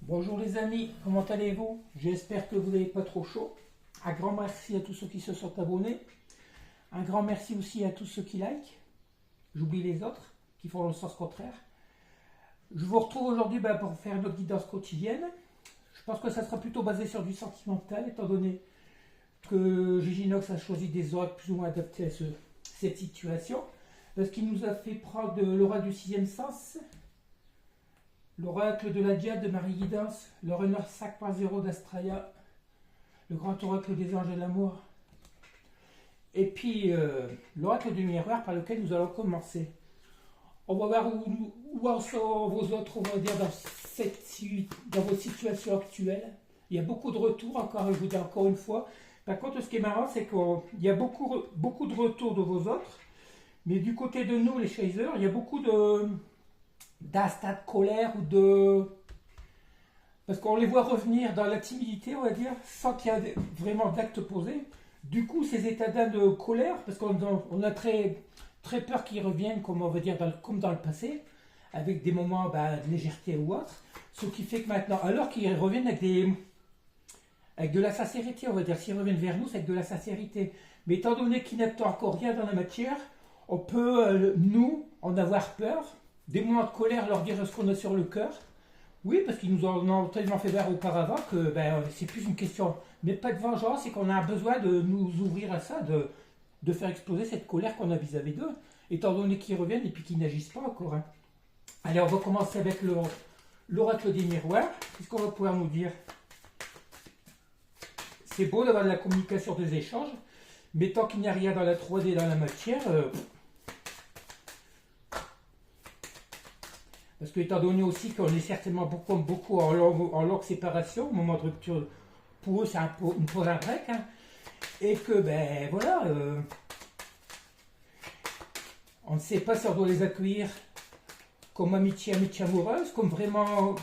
Bonjour les amis, comment allez-vous? J'espère que vous n'avez pas trop chaud. Un grand merci à tous ceux qui se sont abonnés. Un grand merci aussi à tous ceux qui like. J'oublie les autres qui font le sens contraire. Je vous retrouve aujourd'hui pour faire notre guidance quotidienne. Je pense que ça sera plutôt basé sur du sentimental, étant donné que Giginox a choisi des oracles plus ou moins adaptés à cette situation. Parce qu'il nous a fait prendre l'oracle du sixième sens, l'oracle de la Diade de Marie-Guidance, le runner 5.0 d'Astraya, le grand oracle des anges et de l'amour, et puis l'oracle du miroir par lequel nous allons commencer. On va voir où en sont vos autres, on va dire, dans votre situation actuelle. Il y a beaucoup de retours, encore, je vous dis encore une fois. Par contre, ce qui est marrant, c'est qu'il y a beaucoup de retours de vos autres, mais du côté de nous, les chasers, il y a beaucoup d'instinct de colère ou de... Parce qu'on les voit revenir dans la timidité, on va dire, sans qu'il y ait vraiment d'actes posés. Du coup, ces états d'âme de colère, parce qu'on a très peur qu'ils reviennent, comme on va dire, comme dans le passé, avec des moments de légèreté ou autre, ce qui fait que maintenant, alors qu'ils reviennent avec de la sincérité, on va dire, s'ils reviennent vers nous, c'est avec de la sincérité. Mais étant donné qu'ils n'attendent encore rien dans la matière, on peut, nous, en avoir peur, des moments de colère, leur dire ce qu'on a sur le cœur. Oui, parce qu'ils nous en ont tellement fait voir auparavant que c'est plus une question, mais pas de vengeance, c'est qu'on a besoin de nous ouvrir à ça, de faire exploser cette colère qu'on a vis-à-vis d'eux, étant donné qu'ils reviennent et puis qu'ils n'agissent pas encore. Hein. Allez, on va commencer avec l'oracle des miroirs. Qu'est-ce qu'on va pouvoir nous dire? C'est beau d'avoir de la communication, des échanges, mais tant qu'il n'y a rien dans la 3D, dans la matière... Parce que étant donné aussi qu'on est certainement beaucoup en longue séparation, au moment de rupture, pour eux c'est une pause un break, hein, et que voilà, on ne sait pas si on doit les accueillir comme amitié amoureuse, comme vraiment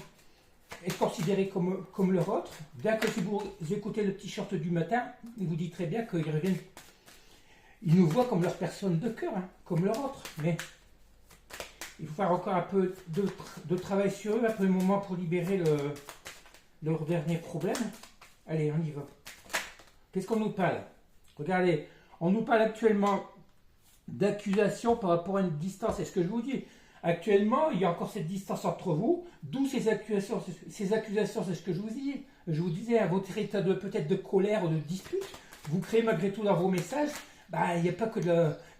être considérés comme leur autre, bien que si vous écoutez le petit short du matin, il vous dit très bien qu'ils reviennent, ils nous voient comme leur personne de cœur, hein, comme leur autre, mais... Il faut faire encore un peu de travail sur eux, un peu de moment pour libérer leur dernier problème. Allez, on y va. Qu'est-ce qu'on nous parle? Regardez, on nous parle actuellement d'accusation par rapport à une distance. C'est ce que je vous dis. Actuellement, il y a encore cette distance entre vous, d'où ces accusations. Ces accusations, c'est ce que je vous dis. Je vous disais, à votre état peut-être de colère ou de dispute, vous créez malgré tout dans vos messages, il n'y a pas que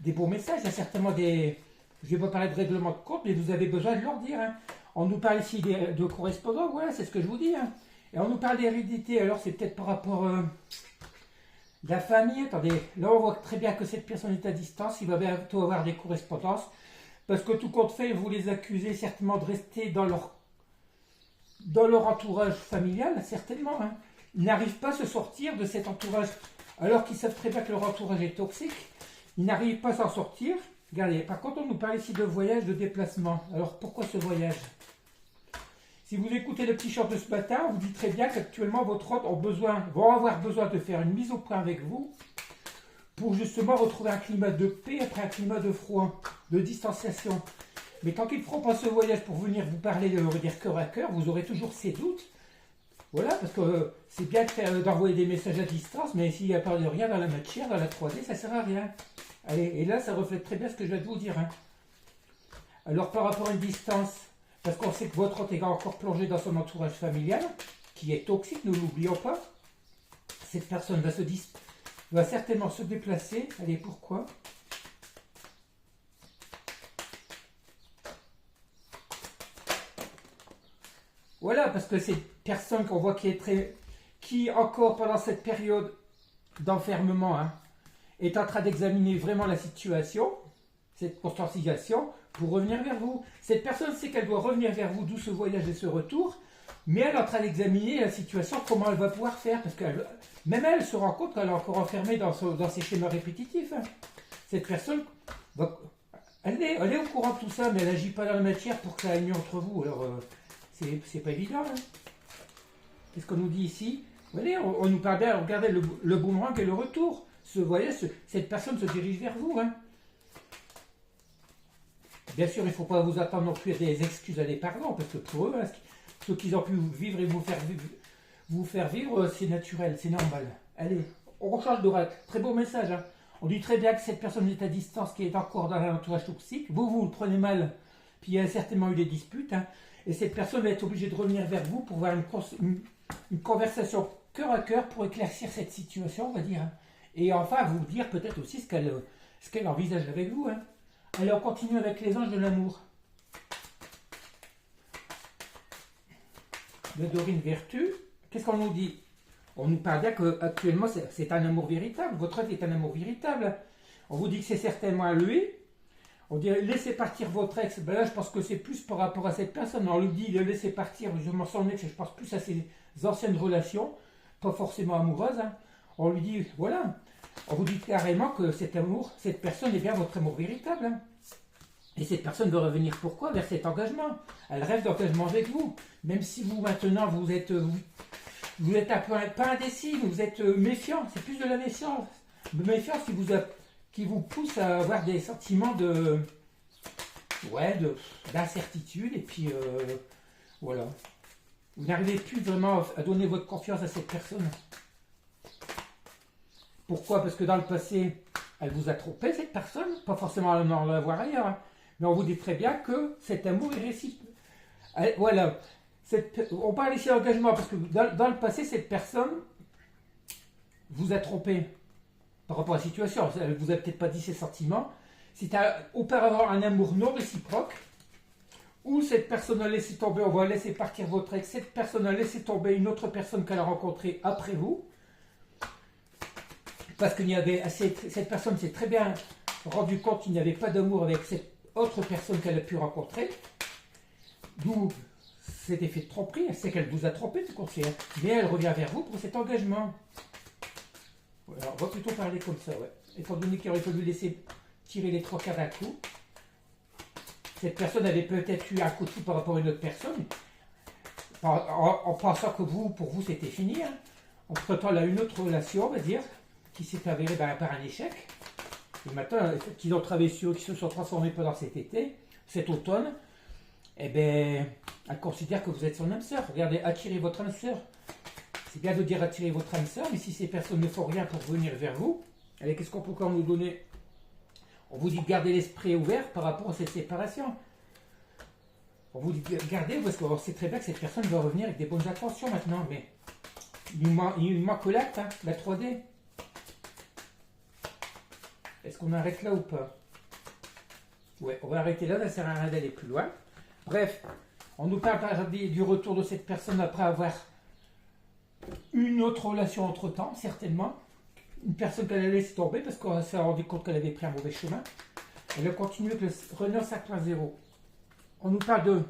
des beaux messages, il y a certainement des... Je ne vais pas parler de règlement de compte, mais vous avez besoin de leur dire. Hein. On nous parle ici de correspondants, voilà, c'est ce que je vous dis. Hein. Et on nous parle d'hérédité, alors c'est peut-être par rapport à la famille. Attendez, là on voit très bien que cette personne est à distance, il va bientôt avoir des correspondances. Parce que tout compte fait, vous les accusez certainement de rester dans leur entourage familial, certainement. Hein. Ils n'arrivent pas à se sortir de cet entourage, alors qu'ils savent très bien que leur entourage est toxique. Ils n'arrivent pas à s'en sortir. Regardez, par contre, on nous parle ici de voyage, de déplacement. Alors, pourquoi ce voyage? Si vous écoutez le petit short de ce matin, on vous dit très bien qu'actuellement, votre hôte vont avoir besoin de faire une mise au point avec vous pour justement retrouver un climat de paix après un climat de froid, de distanciation. Mais tant qu'ils ne feront pas ce voyage pour venir vous parler, dire cœur à cœur, vous aurez toujours ces doutes. Voilà, parce que c'est bien d'envoyer des messages à distance, mais s'il n'y a pas de rien dans la matière, dans la 3D, ça ne sert à rien. Allez, et là, ça reflète très bien ce que je viens de vous dire. Hein. Alors, par rapport à une distance, parce qu'on sait que votre hôte est encore plongé dans son entourage familial, qui est toxique, ne l'oublions pas, cette personne va certainement se déplacer. Allez, pourquoi? Voilà, parce que cette personne qu'on voit qui encore pendant cette période d'enfermement, hein, est en train d'examiner vraiment la situation, cette constanciation, pour revenir vers vous. Cette personne sait qu'elle doit revenir vers vous, d'où ce voyage et ce retour, mais elle est en train d'examiner la situation, comment elle va pouvoir faire, parce que même elle se rend compte qu'elle est encore enfermée dans ses schémas répétitifs. Hein. Cette personne, elle est au courant de tout ça, mais elle n'agit pas dans la matière pour que ça aille mieux entre vous. Alors, c'est pas évident. Hein. Qu'est-ce qu'on nous dit ici? Voyez, on nous parle bien, regardez le boomerang et le retour. Ce voyage, cette personne se dirige vers vous. Hein. Bien sûr, il ne faut pas vous attendre non plus à des excuses, à des pardons, parce que pour eux, Ce qu'ils ont pu vivre et vous faire vivre, c'est naturel, c'est normal. Allez, on rechange d'oracle. Très beau message. Hein. On dit très bien que cette personne est à distance, qui est encore dans un entourage toxique. Vous le prenez mal, puis il y a certainement eu des disputes. Hein. Et cette personne va être obligée de revenir vers vous pour avoir une conversation cœur à cœur pour éclaircir cette situation, on va dire. Hein. Et enfin, vous dire peut-être aussi ce qu'elle envisage avec vous. Hein. Allez, on continue avec les anges de l'amour. De Dorine Vertu. Qu'est-ce qu'on nous dit? On nous parle bien qu'actuellement, c'est un amour véritable. Votre rêve est un amour véritable. On vous dit que c'est certainement lui. On dit laissez partir votre ex. Ben là, je pense que c'est plus par rapport à cette personne. On lui dit de laisser partir, je m'en son ex, je pense plus à ses anciennes relations, pas forcément amoureuses. Hein. On lui dit, voilà, on vous dit carrément que cet amour, cette personne est bien votre amour véritable. Hein. Et cette personne veut revenir pourquoi? Vers cet engagement. Elle rêve d'engagement avec vous. Même si vous, maintenant, vous êtes un peu pas indécis, vous êtes méfiant. C'est plus de la méfiance. Méfiance qui vous pousse à avoir des sentiments d'incertitude. Et puis, voilà. Vous n'arrivez plus vraiment à donner votre confiance à cette personne. Pourquoi? Parce que dans le passé, elle vous a trompé, cette personne. Pas forcément à en l'avoir ailleurs. Hein. Mais on vous dit très bien que cet amour est réciproque. Voilà. On parle ici d'engagement parce que dans le passé, cette personne vous a trompé par rapport à la situation. Elle ne vous a peut-être pas dit ses sentiments. C'était auparavant un amour non réciproque où cette personne a laissé tomber, on va laisser partir votre ex, cette personne a laissé tomber une autre personne qu'elle a rencontrée après vous. Parce que cette personne s'est très bien rendu compte qu'il n'y avait pas d'amour avec cette autre personne qu'elle a pu rencontrer. D'où cet effet de tromperie. Elle sait qu'elle vous a trompé, tout compte fait. Mais elle revient vers vous pour cet engagement. Alors, on va plutôt parler comme ça, ouais. Étant donné qu'il aurait fallu laisser tirer les trois quarts d'un coup. Cette personne avait peut-être eu un coup de fou par rapport à une autre personne. En pensant que pour vous, c'était fini. Hein. Entre-temps, elle a une autre relation, on va dire, qui s'est avérée par un échec. Et maintenant, qu'ils ont travaillé sur eux, qui se sont transformés pendant cet automne, eh bien, elle considère que vous êtes son âme sœur. Regardez, attirez votre âme sœur. C'est bien de dire attirer votre âme sœur, mais si ces personnes ne font rien pour venir vers vous, allez, qu'est-ce qu'on peut encore nous donner? On vous dit de garder l'esprit ouvert par rapport à cette séparation. On vous dit de garder, parce qu'on sait très bien que cette personne va revenir avec des bonnes intentions maintenant, mais il manque l'acte, hein, la 3D. Est-ce qu'on arrête là ou pas? Ouais, on va arrêter là, ça ne sert à rien d'aller plus loin. Bref, on nous parle du retour de cette personne après avoir une autre relation entre-temps, certainement. Une personne qu'elle a laissé tomber parce qu'on s'est rendu compte qu'elle avait pris un mauvais chemin. Elle a continué avec le Runner 5.0. On nous parle de...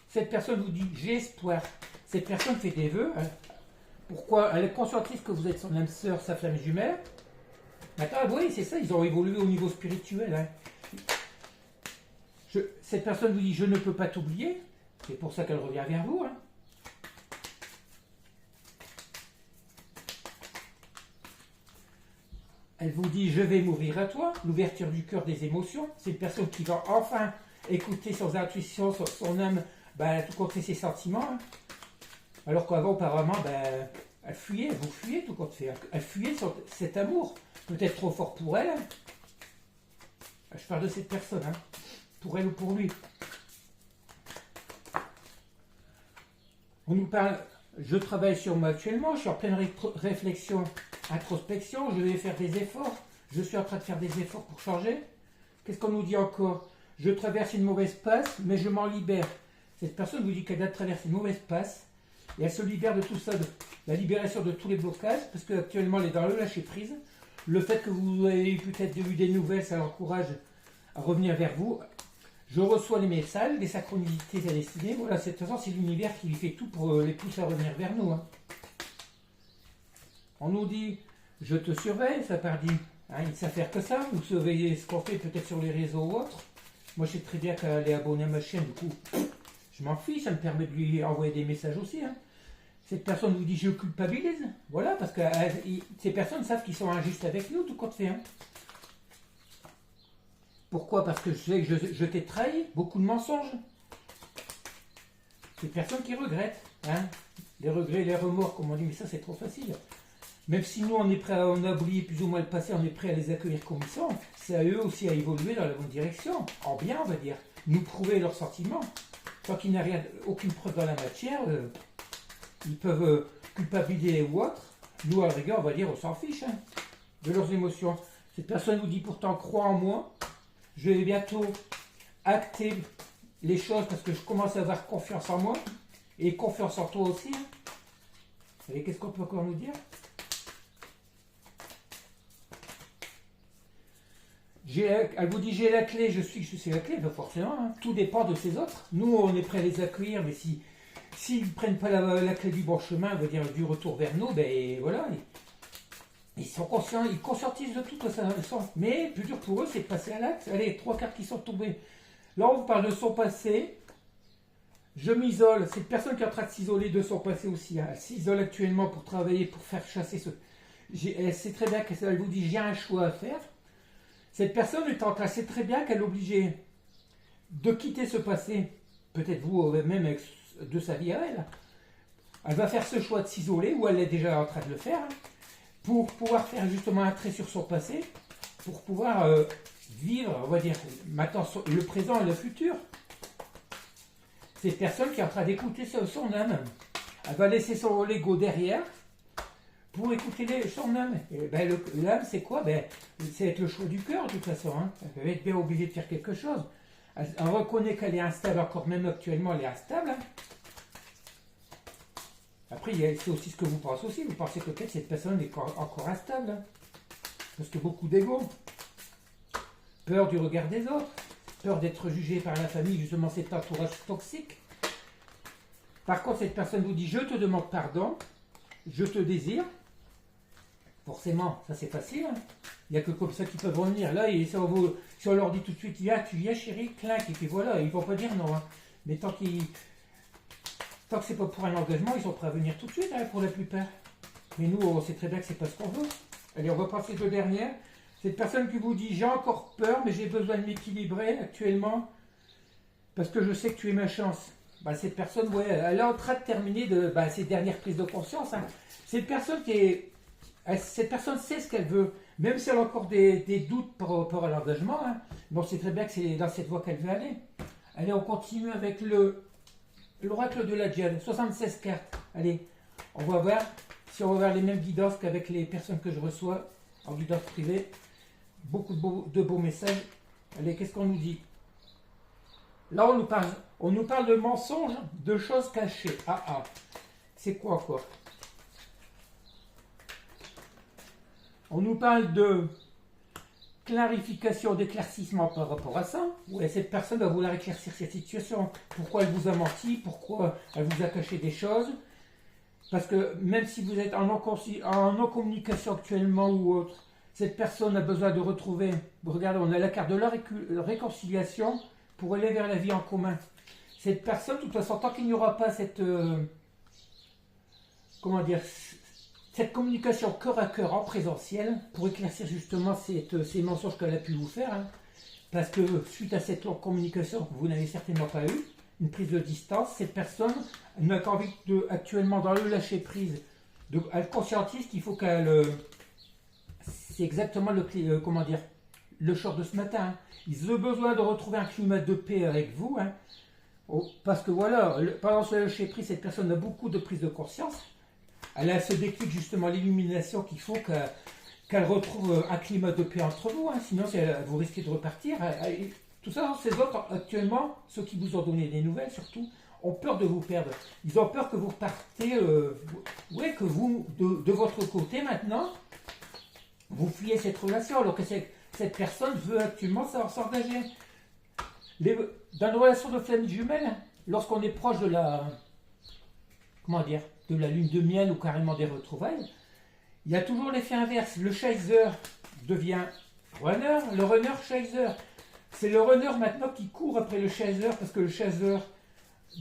Cette personne vous dit, j'ai espoir. Cette personne fait des vœux. Hein. Pourquoi? Elle est conscientise que vous êtes son âme sœur, sa flamme jumelle. Attends, oui, c'est ça, ils ont évolué au niveau spirituel. Hein. Cette personne vous dit, je ne peux pas t'oublier. C'est pour ça qu'elle revient vers vous. Hein. Elle vous dit, je vais m'ouvrir à toi. L'ouverture du cœur des émotions. C'est une personne qui va enfin écouter son intuition, son âme, tout compte fait ses sentiments. Hein. Alors qu'avant, auparavant, elle fuyait, vous fuyez tout compte fait. Elle fuyait cet amour. Peut-être trop fort pour elle. Je parle de cette personne. Hein. Pour elle ou pour lui. On nous parle, je travaille sur moi actuellement, je suis en pleine réflexion, introspection, je vais faire des efforts, je suis en train de faire des efforts pour changer. Qu'est-ce qu'on nous dit encore? Je traverse une mauvaise passe, mais je m'en libère. Cette personne vous dit qu'elle a traversé une mauvaise passe, et elle se libère de tout ça, de la libération de tous les blocages, parce qu'actuellement elle est dans le lâcher-prise. Le fait que vous ayez peut-être eu des nouvelles, ça l'encourage à revenir vers vous. Je reçois les messages, les synchronicités à destiner. Voilà, de toute façon, c'est l'univers qui fait tout pour les pousser à revenir vers nous. Hein. On nous dit, je te surveille, ça part dit, hein, il savent faire que ça. Vous surveillez ce qu'on fait peut-être sur les réseaux ou autres. Moi, je sais très bien qu'elle est abonnée à ma chaîne, du coup, je m'en fiche, ça me permet de lui envoyer des messages aussi. Hein. Cette personne vous dit, je culpabilise. Voilà, parce que ces personnes savent qu'ils sont injustes avec nous, tout compte fait. Hein. Pourquoi? Parce que je sais que je t'ai trahi, beaucoup de mensonges. des personnes qui regrettent. Hein. Les regrets, les remords, comme on dit, mais ça c'est trop facile. Même si nous on est prêt, on a oublié plus ou moins le passé, on est prêt à les accueillir comme ils sont, c'est à eux aussi à évoluer dans la bonne direction, en bien on va dire, nous prouver leurs sentiments. Tant qu'il n'y a rien, aucune preuve dans la matière, ils peuvent culpabiliser ou autre. Nous à la rigueur on va dire on s'en fiche hein, de leurs émotions. Cette personne vous dit pourtant crois en moi, je vais bientôt acter les choses parce que je commence à avoir confiance en moi et confiance en toi aussi. Hein. Et qu'est-ce qu'on peut encore nous dire? Elle vous dit j'ai la clé, je sais la clé, ben forcément, hein. Tout dépend de ces autres. Nous, on est prêt à les accueillir, mais s'ils ne prennent pas la clé du bon chemin, on va dire du retour vers nous, ben voilà, ils sont conscients, ils conscientisent de tout ça. Mais le plus dur pour eux, c'est de passer à l'acte. Allez, 3 cartes qui sont tombées. Là, on vous parle de son passé. Je m'isole. C'est une personne qui est en train de s'isoler de son passé aussi. Hein. Elle s'isole actuellement pour travailler, pour faire chasser ce... Elle sait très bien qu'elle vous dit j'ai un choix à faire. Cette personne est en train, sait très bien qu'elle est obligée de quitter ce passé, peut-être vous même de sa vie à elle. Elle va faire ce choix de s'isoler, ou elle est déjà en train de le faire, pour pouvoir faire justement un trait sur son passé, pour pouvoir vivre, on va dire, maintenant le présent et le futur. Cette personne qui est en train d'écouter son âme. Elle va laisser son ego derrière, pour écouter son âme. Ben, l'âme, c'est quoi? Ben, c'est être le choix du cœur, de toute façon. Hein. Elle va être bien obligée de faire quelque chose. Elle reconnaît qu'elle est instable, encore même actuellement, elle est instable. Hein. Après, c'est aussi ce que vous pensez aussi. Vous pensez que peut-être cette personne est encore instable. Hein. Parce que beaucoup d'ego. Peur du regard des autres. Peur d'être jugé par la famille, justement, cet entourage toxique. Par contre, cette personne vous dit, je te demande pardon, je te désire. Forcément, ça c'est facile. Hein. Il n'y a que comme ça qu'ils peuvent revenir. Là, si on leur dit tout de suite, tu viens chérie, claque, et puis voilà, ils ne vont pas dire non. Hein. Mais tant que c'est pas pour un engagement, ils sont prêts à venir tout de suite, hein, pour la plupart. Mais nous, on sait très bien que c'est pas ce qu'on veut. Allez, on va passer deux dernières. Cette personne qui vous dit, j'ai encore peur, mais j'ai besoin de m'équilibrer actuellement, parce que je sais que tu es ma chance. Bah, cette personne, ouais, elle est en train de terminer ses dernières prises de conscience. Hein. Cette personne cette personne sait ce qu'elle veut, même si elle a encore des doutes par rapport à l'engagement. Hein. Bon, c'est très bien que c'est dans cette voie qu'elle veut aller. Allez, on continue avec l'oracle de la Djel, 76 cartes. Allez, on va voir si on va avoir les mêmes guidances qu'avec les personnes que je reçois en guidance privée. Beaucoup de beaux messages. Allez, qu'est-ce qu'on nous dit? Là, on nous parle de mensonges, de choses cachées. C'est quoi encore? On nous parle de clarification, d'éclaircissement par rapport à ça. Ouais, cette personne va vouloir éclaircir cette situation. Pourquoi elle vous a menti? Pourquoi elle vous a caché des choses? Parce que même si vous êtes en non-communication actuellement ou autre, cette personne a besoin de retrouver... Regardez, on a la carte de la réconciliation pour aller vers la vie en commun. Cette personne, de toute façon, tant qu'il n'y aura pas cette... cette communication cœur à cœur en présentiel pour éclaircir justement ces mensonges qu'elle a pu vous faire. Hein, parce que suite à cette longue communication que vous n'avez certainement pas eu, une prise de distance, cette personne n'a qu'envie actuellement dans le lâcher prise, elle conscientise qu'il faut qu'elle... c'est exactement le short de ce matin. Hein. Ils ont besoin de retrouver un climat de paix avec vous. Hein, parce que voilà, pendant ce lâcher prise, cette personne a beaucoup de prise de conscience. Elle a ce déclic justement, l'illumination qu'il faut qu'elle retrouve un climat de paix entre vous. Hein, sinon, vous risquez de repartir. Tout ça, ces autres, actuellement, ceux qui vous ont donné des nouvelles surtout, ont peur de vous perdre. Ils ont peur que vous repartez, que vous, de votre côté maintenant, vous fuyez cette relation, alors que cette personne veut actuellement s'engager. Dans une relation de famille jumelle, lorsqu'on est proche de la lune de miel ou carrément des retrouvailles, il y a toujours l'effet inverse. Le chaser devient runner, le runner chaser. C'est le runner maintenant qui court après le chaser, parce que le chaser,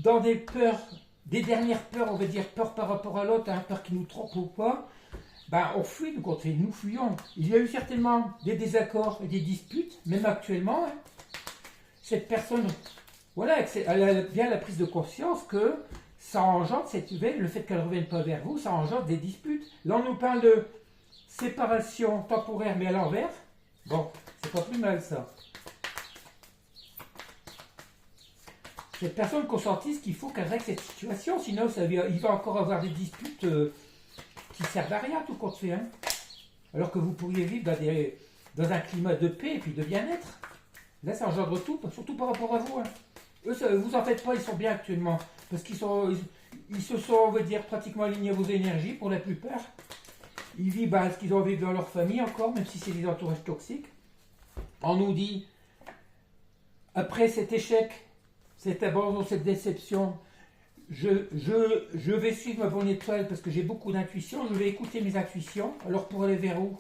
dans des peurs, des dernières peurs, on va dire peur par rapport à l'autre, hein, peur qu'il nous trompe ou pas, on fuit du côté, nous fuyons. Il y a eu certainement des désaccords et des disputes, même actuellement. Hein. Cette personne Voilà, elle a bien la prise de conscience que ça engendre cette nouvelle, le fait qu'elle ne revienne pas vers vous, ça engendre des disputes. Là, on nous parle de séparation temporaire, mais à l'envers. Bon, c'est pas plus mal ça. Cette personne consentisse qu'il faut qu'elle règle cette situation, sinon il va encore avoir des disputes qui servent à rien, tout compte fait. Hein. Alors que vous pourriez vivre dans un climat de paix et puis de bien-être. Là, ça engendre tout, surtout par rapport à vous. Hein. Eux, vous en faites pas, ils sont bien actuellement. Parce qu'ils se sont, on va dire, pratiquement alignés à vos énergies pour la plupart. Ils vivent ce qu'ils ont vécu dans leur famille encore, même si c'est des entourages toxiques. On nous dit, après cet échec, cet abandon, cette déception, je vais suivre ma bonne étoile parce que j'ai beaucoup d'intuition, je vais écouter mes intuitions. Alors pour aller vers où?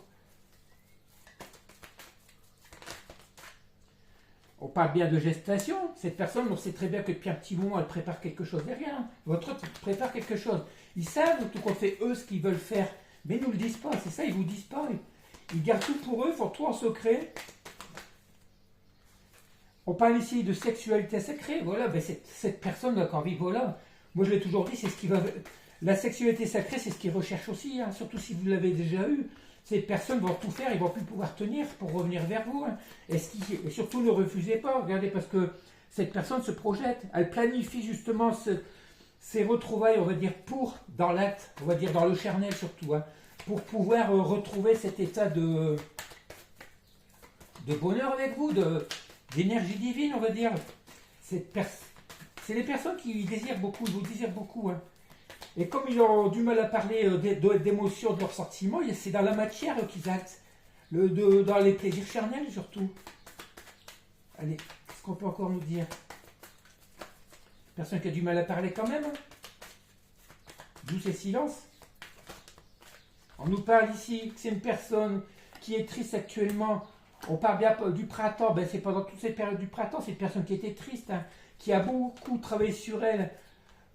On parle bien de gestation. Cette personne, on sait très bien que depuis un petit moment, elle prépare quelque chose derrière. Votre autre prépare quelque chose. Ils savent tout qu'on fait eux ce qu'ils veulent faire, mais ils ne nous le disent pas. C'est ça, ils ne vous disent pas. Ils gardent tout pour eux, ils font tout en secret. On parle ici de sexualité sacrée. Voilà, ben cette personne qui a envie, voilà. Moi, je l'ai toujours dit, c'est ce qui va. La sexualité sacrée, c'est ce qu'ils recherchent aussi, hein, surtout si vous l'avez déjà eu. Ces personnes vont tout faire, ils vont plus pouvoir tenir pour revenir vers vous. Hein. Et surtout, ne refusez pas, regardez, parce que cette personne se projette, elle planifie justement ces retrouvailles, on va dire, dans l'acte, on va dire dans le charnel surtout, hein, pour pouvoir retrouver cet état de bonheur avec vous, d'énergie divine, on va dire. C'est les personnes qui désirent beaucoup, ils vous désirent beaucoup. Hein. Et comme ils ont du mal à parler d'émotions, de leurs sentiments, c'est dans la matière qu'ils actent, dans les plaisirs charnels surtout. Allez, qu'est-ce qu'on peut encore nous dire? Personne qui a du mal à parler quand même. D'où ces silences. On nous parle ici que c'est une personne qui est triste actuellement. On parle bien du printemps, ben c'est pendant toutes ces périodes du printemps, c'est une personne qui était triste, hein, qui a beaucoup travaillé sur elle.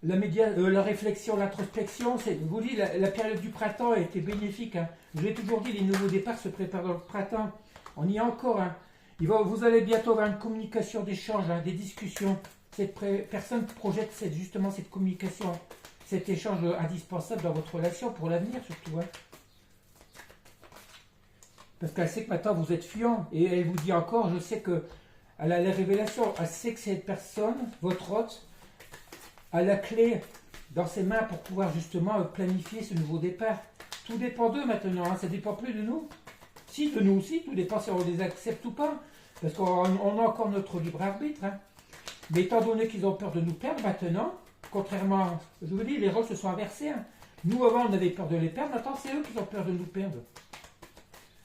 La réflexion, l'introspection, vous dites, la période du printemps a été bénéfique. Hein. Je l'ai toujours dit, les nouveaux départs se préparent dans le printemps. On y est encore. Hein. Vous allez bientôt avoir une communication d'échange, hein, des discussions. Cette personne projette justement cette communication, cet échange indispensable dans votre relation pour l'avenir surtout. Hein. Parce qu'elle sait que maintenant vous êtes fuyant. Et elle vous dit encore, je sais qu'elle a la révélation. Elle sait que cette personne, votre hôte, a la clé dans ses mains pour pouvoir justement planifier ce nouveau départ. Tout dépend d'eux maintenant, hein, ça ne dépend plus de nous. Si, de nous aussi, tout dépend si on les accepte ou pas. Parce qu'on a encore notre libre arbitre. Hein. Mais étant donné qu'ils ont peur de nous perdre maintenant, contrairement, je vous dis, les rôles se sont inversés. Hein. Nous avant on avait peur de les perdre, maintenant c'est eux qui ont peur de nous perdre.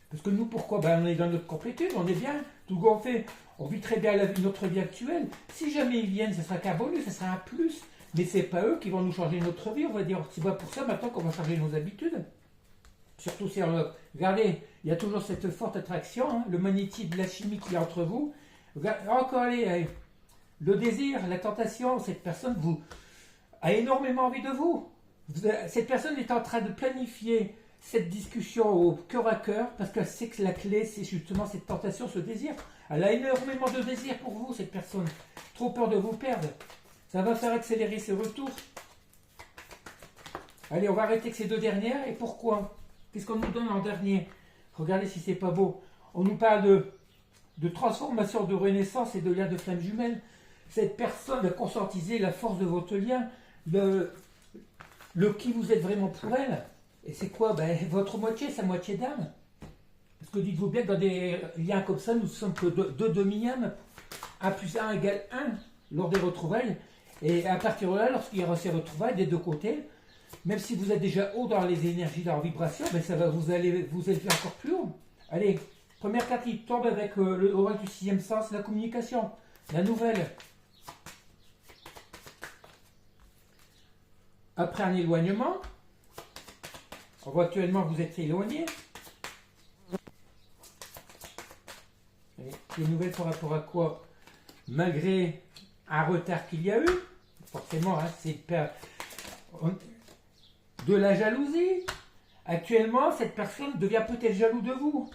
Parce que nous, pourquoi? On est dans notre complétude, on est bien, tout ce qu'on fait, on vit très bien notre vie actuelle. Si jamais ils viennent, ce sera qu'un bonus, ce sera un plus. Mais ce n'est pas eux qui vont nous changer notre vie, on va dire. C'est pas pour ça maintenant qu'on va changer nos habitudes. Surtout si regardez, il y a toujours cette forte attraction, hein, le magnétisme de la chimie qu'il y a entre vous. Regardez, encore allez, le désir, la tentation, cette personne a énormément envie de vous. Cette personne est en train de planifier cette discussion au cœur à cœur, parce qu'elle sait que la clé, c'est justement cette tentation, ce désir. Elle a énormément de désir pour vous, cette personne. Trop peur de vous perdre. Ça va faire accélérer ses retours. Allez, on va arrêter avec ces deux dernières. Et pourquoi? Qu'est-ce qu'on nous donne en dernier? Regardez si c'est pas beau. On nous parle de transformation, de renaissance et de lien de flammes jumelles. Cette personne a conscientisé la force de votre lien, le qui vous êtes vraiment pour elle. Et c'est quoi? Votre moitié, sa moitié d'âme. Parce que dites-vous bien que dans des liens comme ça, nous ne sommes que deux demi-âmes. 1 plus 1 égale 1 lors des retrouvailles. Et à partir de là, lorsqu'il y aura ces retrouvailles des deux côtés, même si vous êtes déjà haut dans les énergies, dans la vibration, ça va vous élever encore plus haut. Allez, première carte qui tombe avec le oracle du 6e sens, la communication, la nouvelle. Après un éloignement, on voit actuellement que vous êtes éloigné. Les nouvelles par rapport à quoi? Malgré un retard qu'il y a eu, forcément, hein, c'est de la jalousie. Actuellement, cette personne devient peut-être jaloux de vous.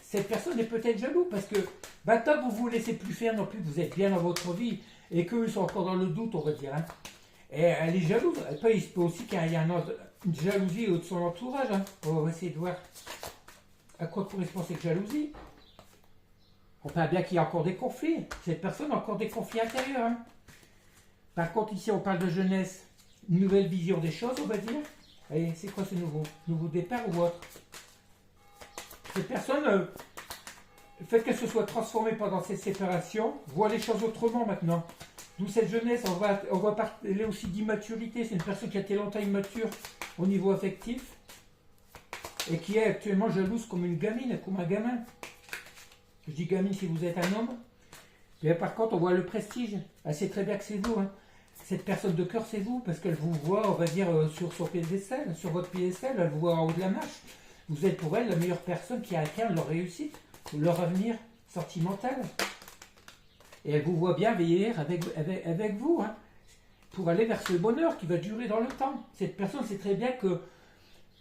Cette personne est peut-être jaloux parce que tant que vous ne vous laissez plus faire non plus, vous êtes bien dans votre vie et qu'eux sont encore dans le doute, on va dire. Hein. Et elle est jalouse. Après, il se peut aussi qu'il y ait une jalousie de son entourage. Hein. On va essayer de voir à quoi pourrait se penser que jalousie. On parle bien qu'il y a encore des conflits. Cette personne a encore des conflits intérieurs. Hein. Par contre, ici, on parle de jeunesse, une nouvelle vision des choses, on va dire. Et c'est quoi ce nouveau départ ou autre? Cette personne, le fait qu'elle se soit transformée pendant cette séparation, voit les choses autrement maintenant. D'où cette jeunesse, on va parler aussi d'immaturité. C'est une personne qui a été longtemps immature au niveau affectif et qui est actuellement jalouse comme une gamine, comme un gamin. Je dis gamine si vous êtes un homme. Et par contre, on voit le prestige. Elle sait très bien que c'est vous. Hein. Cette personne de cœur, c'est vous, parce qu'elle vous voit, on va dire, sur son piédestal, sur votre piédestal, elle vous voit en haut de la marche. Vous êtes pour elle la meilleure personne qui atteint leur réussite, leur avenir sentimental. Et elle vous voit bien veiller avec vous, hein, pour aller vers ce bonheur qui va durer dans le temps. Cette personne sait très bien que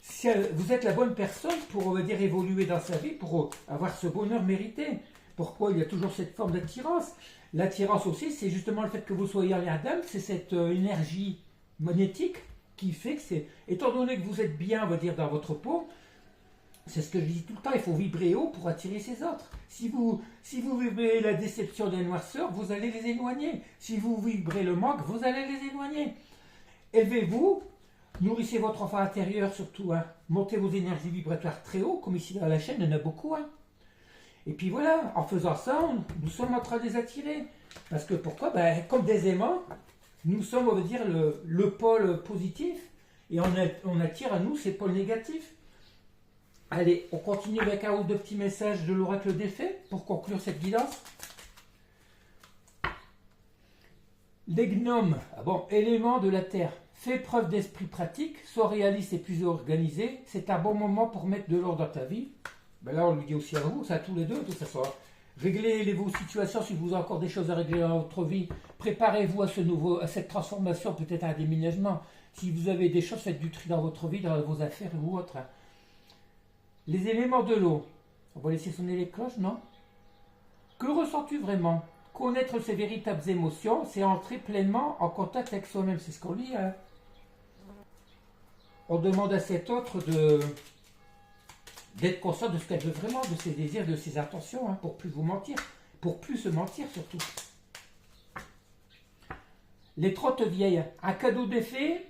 si vous êtes la bonne personne pour, on va dire, évoluer dans sa vie, pour avoir ce bonheur mérité. Pourquoi il y a toujours cette forme d'attirance? L'attirance aussi, c'est justement le fait que vous soyez en lien d'âme, c'est cette énergie magnétique qui fait que c'est... Étant donné que vous êtes bien, on va dire, dans votre peau, c'est ce que je dis tout le temps, il faut vibrer haut pour attirer ces autres. Si vous vibrez la déception des noirceurs, vous allez les éloigner. Si vous vibrez le manque, vous allez les éloigner. Élevez-vous, nourrissez votre enfant intérieur surtout, hein. Montez vos énergies vibratoires très haut, comme ici dans la chaîne, il y en a beaucoup, hein. Et puis voilà, en faisant ça, nous sommes en train de les attirer. Parce que pourquoi? Ben, comme des aimants, nous sommes, on va dire, le pôle positif, et on attire à nous ces pôles négatifs. Allez, on continue avec un ou deux petits messages de l'oracle des fées pour conclure cette guidance. Les gnomes, éléments de la terre, fais preuve d'esprit pratique, sois réaliste et plus organisé, c'est un bon moment pour mettre de l'ordre dans ta vie. Ben là, on lui dit aussi à vous, ça à tous les deux, tout ça soit. Réglez vos situations si vous avez encore des choses à régler dans votre vie. Préparez-vous à cette transformation, peut-être à un déménagement. Si vous avez des choses, faites du tri dans votre vie, dans vos affaires ou autres. Les éléments de l'eau. On va laisser sonner les cloches, non? Que ressens-tu vraiment? Connaître ses véritables émotions, c'est entrer pleinement en contact avec soi-même. C'est ce qu'on lit. Hein? On demande à cet autre d'être conscient de ce qu'elle veut vraiment, de ses désirs, de ses intentions, hein, pour plus vous mentir, pour plus se mentir surtout. Les trottes vieilles, un cadeau d'effet,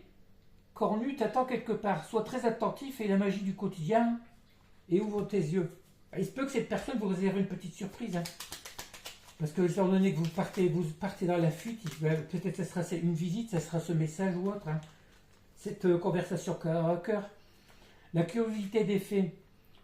cornu t'attend quelque part. Sois très attentif et la magie du quotidien, et ouvre tes yeux. Il se peut que cette personne vous réserve une petite surprise, hein, parce que étant donné que vous partez dans la fuite, peut-être que ce sera une visite, ça sera ce message ou autre, hein, cette conversation cœur à cœur. La curiosité des faits.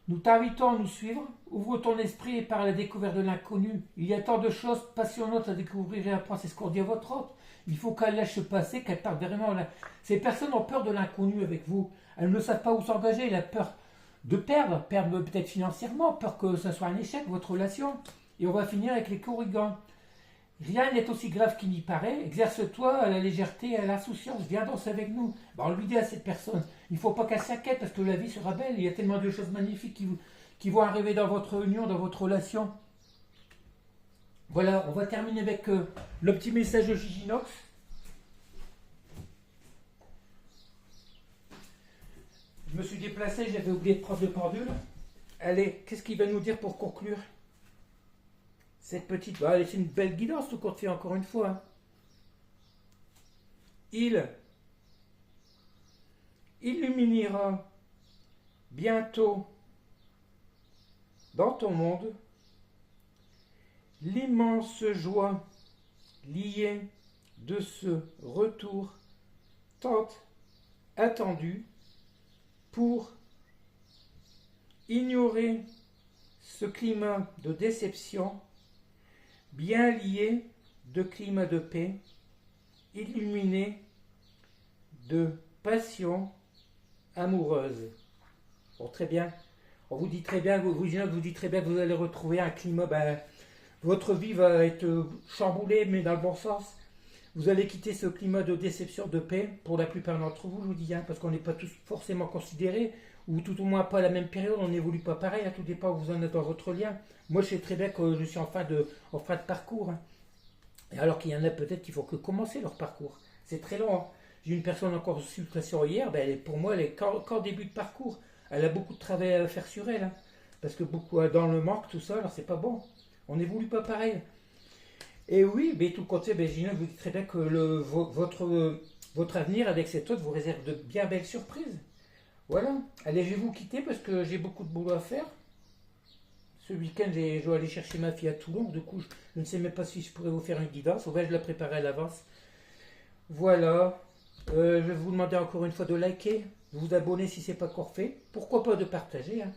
Nous t'invitons à nous suivre, ouvre ton esprit et par la découverte de l'inconnu. Il y a tant de choses passionnantes à découvrir et à apprendre, c'est ce qu'on dit à votre hôte. Il faut qu'elle lâche se passer, qu'elle parte vraiment là. Ces personnes ont peur de l'inconnu avec vous. Elles ne savent pas où s'engager, elles ont peur de perdre peut-être financièrement, peur que ça soit un échec, votre relation. Et on va finir avec les corrigans. Rien n'est aussi grave qu'il n'y paraît. Exerce-toi à la légèreté et à l'insouciance. Viens danser avec nous. On lui dit à cette personne, il ne faut pas qu'elle s'inquiète parce que la vie sera belle. Il y a tellement de choses magnifiques qui vont arriver dans votre union, dans votre relation. Voilà, on va terminer avec le petit message de Giginox. Je me suis déplacé, j'avais oublié de prendre le pendule. Allez, qu'est-ce qu'il va nous dire pour conclure? Cette petite... c'est une belle guidance tout compte fait encore une fois. Hein. Il illuminera bientôt dans ton monde l'immense joie liée de ce retour tant attendu pour ignorer ce climat de déception bien lié de climat de paix, illuminé de passion amoureuse. Bon, très bien. On vous dit très bien, vous dit très bien que vous allez retrouver un climat, votre vie va être chamboulée, mais dans le bon sens. Vous allez quitter ce climat de déception, de paix, pour la plupart d'entre vous, je vous dis, hein, parce qu'on n'est pas tous forcément considérés, ou tout au moins pas à la même période, on n'évolue pas pareil, à tout dépend où vous en êtes dans votre lien. Moi, je sais très bien que je suis en fin de parcours. Hein. Et alors qu'il y en a peut-être qui font que commencer leur parcours. C'est très long, hein. J'ai une personne en consultation hier, ben pour moi, elle est qu'en début de parcours. Elle a beaucoup de travail à faire sur elle, hein, parce que beaucoup dans le manque, tout ça, alors c'est pas bon. On n'évolue pas pareil. Et oui, mais tout compte fait, ben, Gina vous dit très bien que votre avenir avec cet autre vous réserve de bien belles surprises. Voilà. Allez, je vais vous quitter parce que j'ai beaucoup de boulot à faire. Ce week-end, je dois aller chercher ma fille à Toulon. Du coup, je ne sais même pas si je pourrais vous faire une guidance. On va je la préparer à l'avance. Voilà. Je vais vous demander encore une fois de liker, de vous abonner si ce n'est pas encore fait. Pourquoi pas de partager, hein.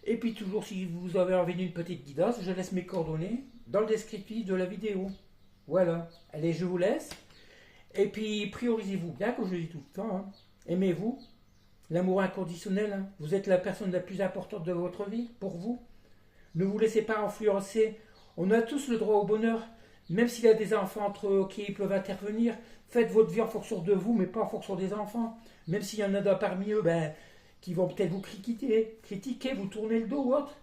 Et puis toujours, si vous avez envie d'une petite guidance, je laisse mes coordonnées dans le descriptif de la vidéo. Voilà. Allez, je vous laisse. Et puis, priorisez-vous bien, comme je le dis tout le temps, hein. Aimez-vous. L'amour inconditionnel, hein. Vous êtes la personne la plus importante de votre vie, pour vous. Ne vous laissez pas influencer. On a tous le droit au bonheur. Même s'il y a des enfants entre qui peuvent intervenir, faites votre vie en fonction de vous, mais pas en fonction des enfants. Même s'il y en a parmi eux qui vont peut-être vous critiquer, vous tourner le dos ou autre.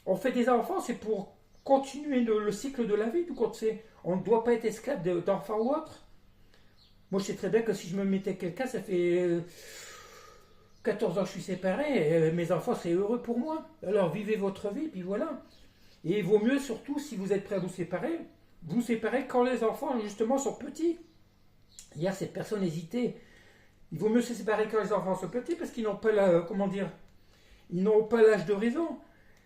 On fait des enfants, c'est pour continuer le cycle de la vie. On ne doit pas être esclave d'enfants ou autre. Moi, je sais très bien que si je me mettais quelqu'un, ça fait 14 ans que je suis séparé, et mes enfants seraient heureux pour moi. Alors, vivez votre vie, puis voilà. Et il vaut mieux, surtout, si vous êtes prêt à vous séparer quand les enfants, justement, sont petits. Hier, cette personne hésitait. Il vaut mieux se séparer quand les enfants sont petits, parce qu'ils n'ont pas ils n'ont pas l'âge de raison.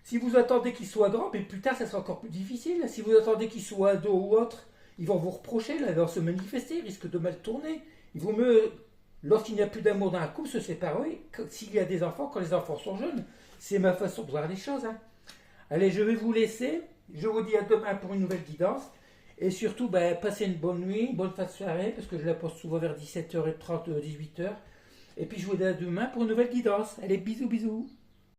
Si vous attendez qu'ils soient grands, mais plus tard, ça sera encore plus difficile. Si vous attendez qu'ils soient ados ou autres, ils vont vous reprocher, là, ils vont se manifester, ils risquent de mal tourner. Il vaut mieux, lorsqu'il n'y a plus d'amour dans un couple, se séparer s'il y a des enfants, quand les enfants sont jeunes. C'est ma façon de voir les choses, hein. Allez, je vais vous laisser. Je vous dis à demain pour une nouvelle guidance. Et surtout, passez une bonne nuit, une bonne fin de soirée, parce que je la poste souvent vers 17h30, 18h. Et puis je vous dis à demain pour une nouvelle guidance. Allez, bisous, bisous.